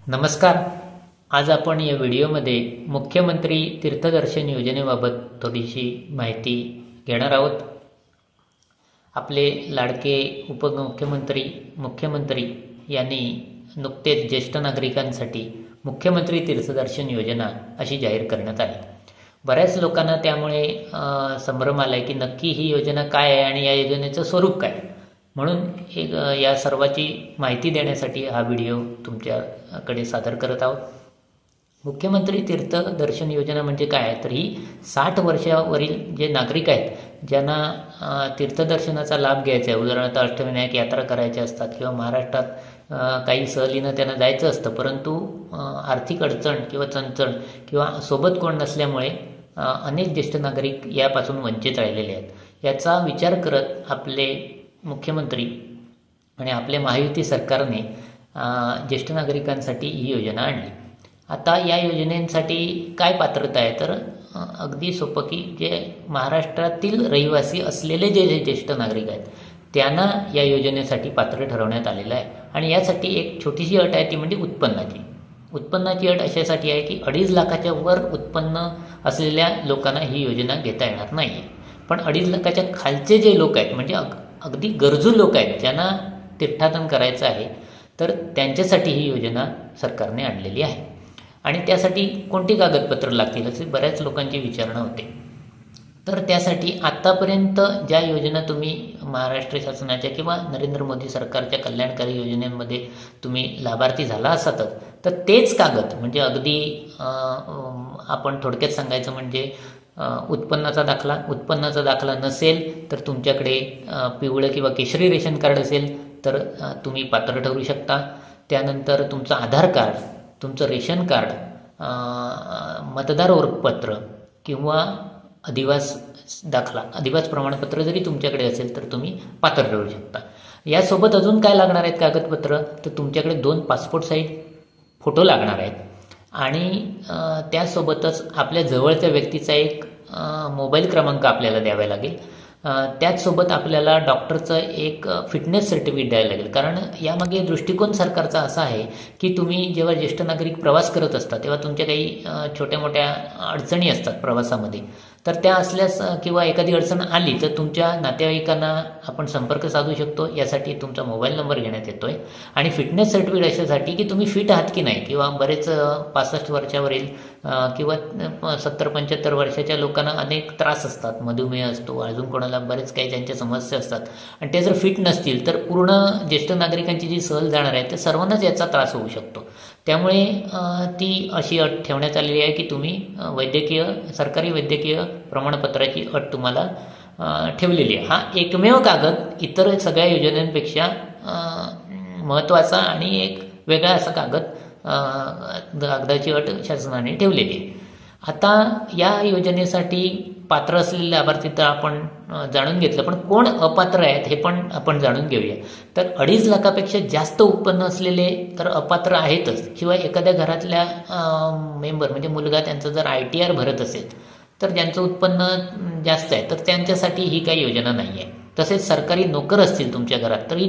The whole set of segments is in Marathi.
नमस्कार. आज आपण या व्हिडिओमध्ये मुख्यमंत्री तीर्थदर्शन योजनेबाबत थोडीशी माहिती घेणार आहोत. आपले लाडके मुख्यमंत्री यांनी नुकतेच ज्येष्ठ नागरिकांसाठी मुख्यमंत्री तीर्थदर्शन योजना अशी जाहीर करण्यात आली. बऱ्याच लोकांना त्यामुळे संभ्रम आला की नक्की ही योजना काय आहे आणि या योजनेचं स्वरूप काय. म्हणून या सर्वाची माहिती देण्यासाठी हा व्हिडिओ तुमच्याकडे सादर करत आहोत. मुख्यमंत्री तीर्थदर्शन योजना म्हणजे काय, तर ही 60 वर्षावरील जे नागरिक आहेत ज्यांना तीर्थदर्शनाचा लाभ घ्यायचा आहे, उदाहरणार्थ अष्टविनायक यात्रा करायच्या असतात किंवा महाराष्ट्रात काही सहलीनं त्यांना जायचं असतं, परंतु आर्थिक अडचण किंवा चणचण किंवा सोबत कोण नसल्यामुळे अनेक ज्येष्ठ नागरिक यापासून वंचित राहिलेले आहेत. याचा विचार करत आपले मुख्यमंत्री आणि आपल्या महायुती सरकारने ज्येष्ठ नागरिकांसाठी ही योजना आणली. आता या योजनेसाठी काय पात्रता आहे, तर अगदी सोपं की जे महाराष्ट्रातील रहिवासी असलेले जे ज्येष्ठ नागरिक आहेत त्यांना या योजनेसाठी पात्र ठरवण्यात आलेलं आहे. आणि यासाठी एक छोटीशी अट आहे, ती म्हणजे उत्पन्नाची अट अशासाठी आहे की 2.5 लाखाच्या वर उत्पन्न असलेल्या लोकांना ही योजना घेता येणार नाही. पण 2.5 लाखाच्या खालचे जे लोक आहेत, म्हणजे अगदी गरजू लोक आहेत ज्यांना तीर्थाटन करायचं आहे, तर त्यांच्यासाठी ही योजना सरकारने आणलेली आहे. आणि त्यासाठी कोणती कागदपत्र लागतील असे बऱ्याच लोकांची विचारणा होते. तर त्यासाठी आत्तापर्यंत ज्या योजना तुम्ही महाराष्ट्र शासनाच्या किंवा नरेंद्र मोदी सरकारच्या कल्याणकारी योजनेमध्ये तुम्ही लाभार्थी झाला असातच, तर तेच कागद म्हणजे अगदी आपण थोडक्यात सांगायचं म्हणजे उत्पन्नाचा दाखला नसेल तर तुमच्याकडे पिवळं किंवा केशरी रेशन कार्ड असेल तर तुम्ही पात्र ठरू शकता. त्यानंतर तुमचं आधार कार्ड, तुमचं रेशन कार्ड, मतदार ओळखपत्र किंवा अधिवास प्रमाणपत्र जरी तुमच्याकडे असेल तर तुम्ही पात्र ठरू शकता. यासोबत अजून काय लागणार आहेत कागदपत्र, तर तुमच्याकडे 2 पासपोर्ट साईज फोटो लागणार आहेत आणि त्यासोबतच आपल्या जवळच्या व्यक्तीचा एक मोबाईल क्रमांक आपल्याला द्यावा लागेल. त्याचसोबत आपल्याला डॉक्टरचं एक फिटनेस सर्टिफिकेट द्यायला लागेल. कारण यामागे दृष्टिकोन सरकारचा असा आहे की तुम्ही जेव्हा ज्येष्ठ नागरिक प्रवास करत असता तेव्हा तुमच्या काही छोट्या मोठ्या अडचणी असतात प्रवासामध्ये, तर त्या असल्यास किंवा एखादी अडचण आली तर तुमच्या नातेवाईकांना आपण संपर्क साधू शकतो. यासाठी तुमचा मोबाईल नंबर घेण्यात येतोय. आणि फिटनेस सर्टिफिकेट अशासाठी की तुम्ही फिट आहात की नाही, किंवा बरेच 65 वर्षावरील किंवा 70-75 वर्षाच्या लोकांना अनेक त्रास असतात, मधुमेह असतो, अजून कोणाला बरेच काही त्यांच्या समस्या असतात आणि ते जर फिट नसतील तर पूर्ण ज्येष्ठ नागरिकांची जी सहल जाणार आहे तर सर्वांनाच याचा त्रास होऊ शकतो. त्यामुळे ती अशी अट ठेवण्यात आलेली आहे की तुम्ही सरकारी वैद्यकीय प्रमाणपत्राची अट तुम्हाला ठेवलेली आहे. हा एकमेव कागद इतर सगळ्या योजनांपेक्षा महत्त्वाचा आणि एक वेगळा असा कागदाची अट शासनाने ठेवलेली आहे. आता या योजनेसाठी पात्र असलेले लाभार्थी तर आपण जाणून घेतलं, पण कोण अपात्र आहेत हे पण आपण जाणून घेऊया. तर 2.5 लाखापेक्षा जास्त उत्पन्न असलेले तर अपात्र आहेतच, शिवाय एखाद्या घरातल्या मेंबर म्हणजे मुलगा त्यांचा जर ITR भरत असेल तर ज्यांचं उत्पन्न जास्त आहे तर त्यांच्यासाठी ही काही योजना नाही आहे. तसेच सरकारी नोकर असतील तुमच्या घरात तरी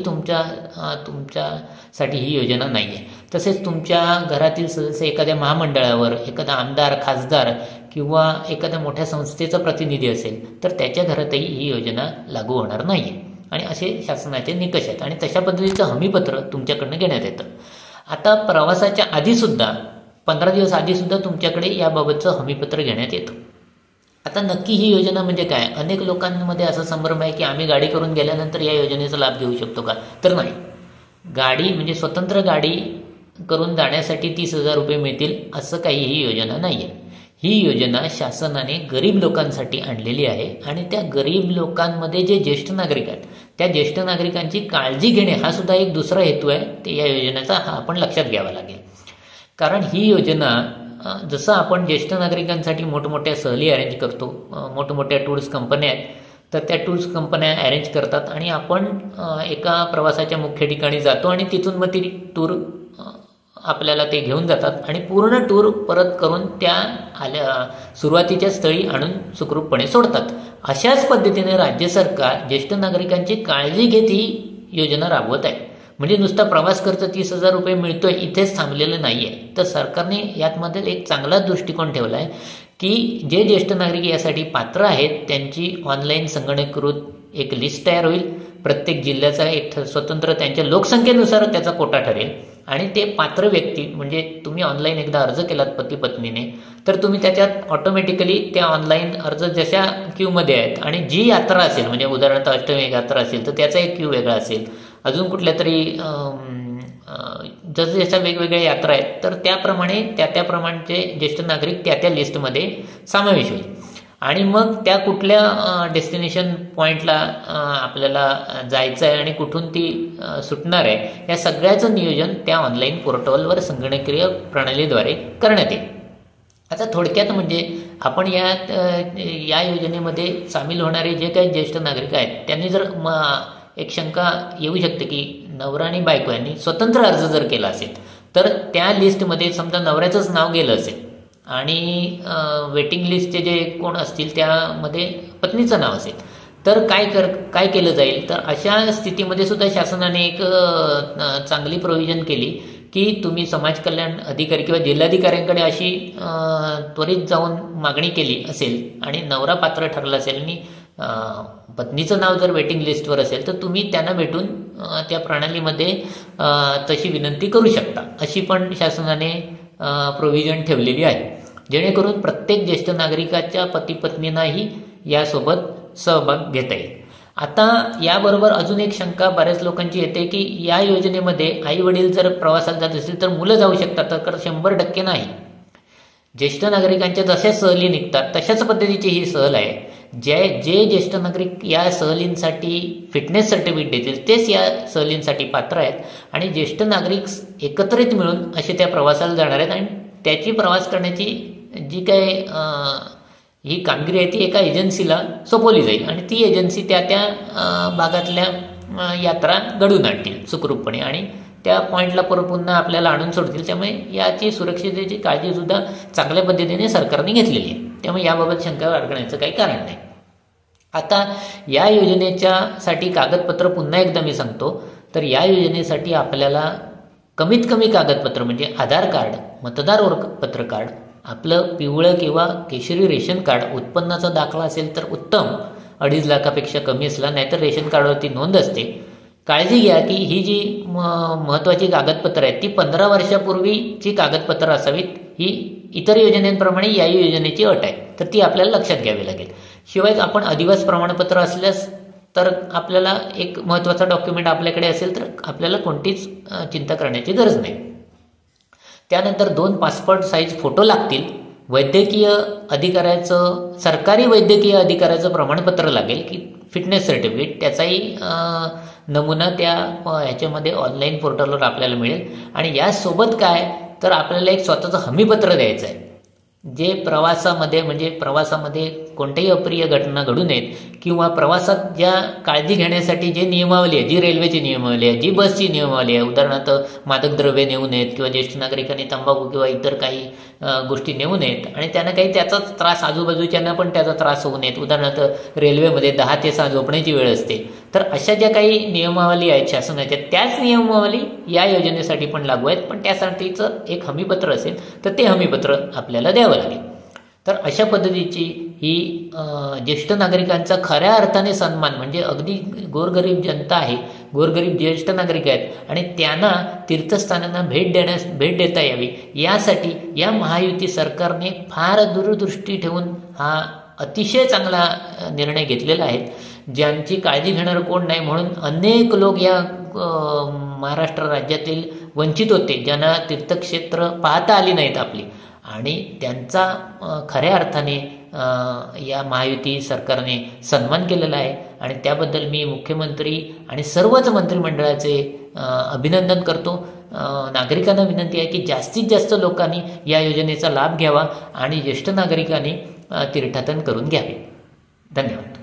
तुमच्यासाठी ही योजना नाही आहे. तसेच तुमच्या घरातील सदस्य एखाद्या महामंडळावर, एखादा आमदार, खासदार किंवा एखाद्या मोठ्या संस्थेचा प्रतिनिधी असेल तर त्याच्या घरातही ही योजना लागू होणार नाही आहे. आणि असे शासनाचे निकष आहेत आणि तशा पद्धतीचं हमीपत्र तुमच्याकडनं घेण्यात येतं. आता प्रवासाच्या आधीसुद्धा 15 दिवस आधीसुद्धा तुमच्याकडे याबाबतचं हमीपत्र घेण्यात येतं. आता नक्की ही योजना म्हणजे काय, अनेक लोकांमध्ये असा संभ्रम आहे की आम्ही गाडी करून गेल्यानंतर या योजनेचा लाभ घेऊ शकतो का, तर नाही. गाडी म्हणजे स्वतंत्र गाडी करून जाण्यासाठी 30,000 रुपये मिळतील असं काही ही योजना नाही आहे. ही योजना शासनाने गरीब लोकांसाठी आणलेली आहे आणि त्या गरीब लोकांमध्ये जे ज्येष्ठ नागरिक आहेत त्या ज्येष्ठ नागरिकांची काळजी घेणे हा सुद्धा एक दुसरा हेतू आहे ते या योजनेचा, हा आपण लक्षात घ्यावा लागेल. कारण ही योजना जसं आपण ज्येष्ठ नागरिकांसाठी मोठमोठ्या सहली अरेंज करतो, मोठमोठ्या टूर्स कंपन्या आहेत तर त्या टूर्स कंपन्या अरेंज करतात आणि आपण एका प्रवासाच्या मुख्य ठिकाणी जातो आणि तिथून मग ती टूर आपल्याला ते घेऊन जातात आणि पूर्ण टूर परत करून त्या सुरुवातीच्या स्थळी आणून सुखरूपपणे सोडतात. अशाच पद्धतीने राज्य सरकार ज्येष्ठ नागरिकांची काळजी घेत ही योजना राबवत आहे. म्हणजे नुसता प्रवास खर्च 30,000 रुपये मिळतोय इथेच थांबलेलं नाही आहे. तर सरकारने यातमध्ये एक चांगला दृष्टिकोन ठेवला आहे की जे ज्येष्ठ नागरिक यासाठी पात्र आहेत त्यांची ऑनलाईन संगणकीकृत एक लिस्ट तयार होईल. प्रत्येक जिल्ह्याचा एक स्वतंत्र त्यांच्या लोकसंख्येनुसार त्याचा कोटा ठरेल आणि ते पात्र व्यक्ती म्हणजे तुम्ही ऑनलाईन एकदा अर्ज केलात पती पत्नीने तर तुम्ही त्याच्यात ऑटोमॅटिकली त्या ऑनलाईन अर्ज जशा क्यूमध्ये आहेत आणि जी यात्रा असेल म्हणजे उदाहरणार्थ अष्टमी यात्रा असेल तर त्याचा एक क्यू वेगळा असेल, अजून कुठल्या तरी जसं जशा वेगवेगळ्या यात्रा आहेत तर त्याप्रमाणे त्याप्रमाणचे ज्येष्ठ नागरिक त्या लिस्टमध्ये समावेश होईल. आणि मग त्या कुठल्या डेस्टिनेशन पॉईंटला आपल्याला जायचं आहे आणि कुठून ती सुटणार आहे या सगळ्याचं नियोजन त्या ऑनलाईन पोर्टलवर संगणकीय प्रणालीद्वारे करण्यात येईल. आता थोडक्यात म्हणजे आपण या योजनेमध्ये सामील होणारे जे काही ज्येष्ठ नागरिक आहेत त्यांनी जर एक शंका येऊ शकते की नवरा आणि बायको यांनी स्वतंत्र अर्ज जर केला असेल तर त्या लिस्टमध्ये समजा नवऱ्याचंच नाव गेलं असेल आणि वेटिंग लिस्टचे जे कोण असतील त्यामध्ये पत्नीचं नाव असेल तर काय केलं जाईल. तर अशा स्थितीमध्ये सुद्धा शासनाने एक चांगली प्रोव्हिजन केली की तुम्ही समाज कल्याण अधिकारी किंवा जिल्हाधिकाऱ्यांकडे अशी त्वरित जाऊन मागणी केली असेल आणि नवरा पात्र ठरला असेल आणि पत्नीचं नाव जर वेटिंग लिस्टवर असेल तर तुम्ही त्यांना भेटून त्या प्रणालीमध्ये तशी विनंती करू शकता. अशी पण शासनाने प्रोव्हिजन ठेवलेली आहे जेणेकरून प्रत्येक ज्येष्ठ नागरिकाच्या पती पत्नींनाही यासोबत सहभाग घेता येईल. आता याबरोबर अजून एक शंका बऱ्याच लोकांची येते की या योजनेमध्ये आई वडील जर प्रवासाला जात असतील तर मुलं जाऊ शकतात तर 100% नाही. ज्येष्ठ नागरिकांच्या जशा सहली निघतात तशाच पद्धतीची ही सहल आहे. जे ज्येष्ठ नागरिक या सहलींसाठी फिटनेस सर्टिफिकेट देतील तेच या सहलींसाठी पात्र आहेत आणि ज्येष्ठ नागरिक एकत्रित मिळून असे त्या प्रवासाला जाणार आहेत आणि त्याची प्रवास करण्याची जी काय ही कामगिरी आहे ती एका एजन्सीला सोपवली जाईल आणि ती एजन्सी त्या भागातल्या यात्रा घडवून आणतील सुखरूपपणे आणि त्या पॉईंटला पुन्हा आपल्याला आणून सोडतील. त्यामुळे याची सुरक्षिततेची काळजी सुद्धा चांगल्या पद्धतीने सरकारने घेतलेली आहे. त्यामुळे याबाबत शंका बाळगण्याचं काही कारण नाही. आता या योजनेच्यासाठी कागदपत्र पुन्हा एकदा मी सांगतो तर या योजनेसाठी आपल्याला कमीत कमी कागदपत्र म्हणजे आधार कार्ड, मतदार ओळखपत्र कार्ड, आपलं पिवळं किंवा केशरी रेशन कार्ड, उत्पन्नाचा दाखला असेल तर उत्तम, 2.5 लाखापेक्षा कमी असला नाहीतर रेशन कार्डवरती नोंद असते. काळजी घ्या की ही जी महत्त्वाची कागदपत्र आहेत ती 15 वर्षापूर्वीची कागदपत्र असावीत. ही इतर योजनेप्रमाणे या योजनेची अट आहे तर ती आपल्याला लक्षात घ्यावी लागेल. शिवाय आपण अधिवास प्रमाणपत्र असल्यास तर आपल्याला एक महत्त्वाचा डॉक्युमेंट आपल्याकडे असेल तर आपल्याला कोणतीच चिंता करण्याची गरज नाही. त्यानंतर 2 पासपोर्ट साईज फोटो लागतील. वैद्यकीय अधिकाऱ्याचं सरकारी वैद्यकीय अधिकाऱ्याचं प्रमाणपत्र लागेल की फिटनेस सर्टिफिकेट त्याचाही नमुना त्या ह्याच्यामध्ये ऑनलाईन पोर्टलवर आपल्याला मिळेल. आणि यासोबत काय तर आपल्याला एक स्वतःचं हमीपत्र द्यायचं आहे जे प्रवासामध्ये कोणत्याही अप्रिय घटना घडू नयेत किंवा प्रवासात ज्या काळजी घेण्यासाठी जे नियमावली आहे, जी रेल्वेची नियमावली आहे, जी बसची नियमावली आहे, उदाहरणार्थ मादक द्रव्य नेऊ नयेत किंवा ज्येष्ठ नागरिकांनी तंबाखू किंवा इतर काही गोष्टी नेऊ नयेत आणि त्यांना काही त्याचा त्रास आजूबाजूच्यांना पण त्याचा त्रास होऊ नयेत. उदाहरणार्थ रेल्वेमध्ये 10 ते 6 झोपण्याची वेळ असते तर अशा ज्या काही नियमावली आहेत शासनाच्या त्याच नियमावली या योजनेसाठी पण लागू आहेत. पण त्यासाठीचं एक हमीपत्र असेल तर ते हमीपत्र आपल्याला द्यावं लागेल. तर अशा पद्धतीची ही ज्येष्ठ नागरिकांचा खऱ्या अर्थाने सन्मान म्हणजे अगदी गोरगरीब जनता आहे, गोरगरीब ज्येष्ठ नागरिक आहेत आणि त्यांना तीर्थस्थानांना भेट देता यावी यासाठी या महायुती सरकारने फार दूरदृष्टी ठेवून हा अतिशय चांगला निर्णय घेतलेला आहे. ज्यांची काळजी घेणारं कोण नाही म्हणून अनेक लोक या महाराष्ट्र राज्यातील वंचित होते ज्यांना तीर्थक्षेत्र पाहता आली नाहीत आपली आणि त्यांचा खऱ्या अर्थाने या महायुती सरकारने सन्मान केलेला आहे आणि त्याबद्दल मी मुख्यमंत्री आणि सर्वच मंत्रिमंडळाचे अभिनंदन करतो. नागरिकांना विनंती आहे की जास्तीत जास्त लोकांनी या योजनेचा लाभ घ्यावा आणि ज्येष्ठ नागरिकांनी तीर्थाटन करून घ्यावे. धन्यवाद.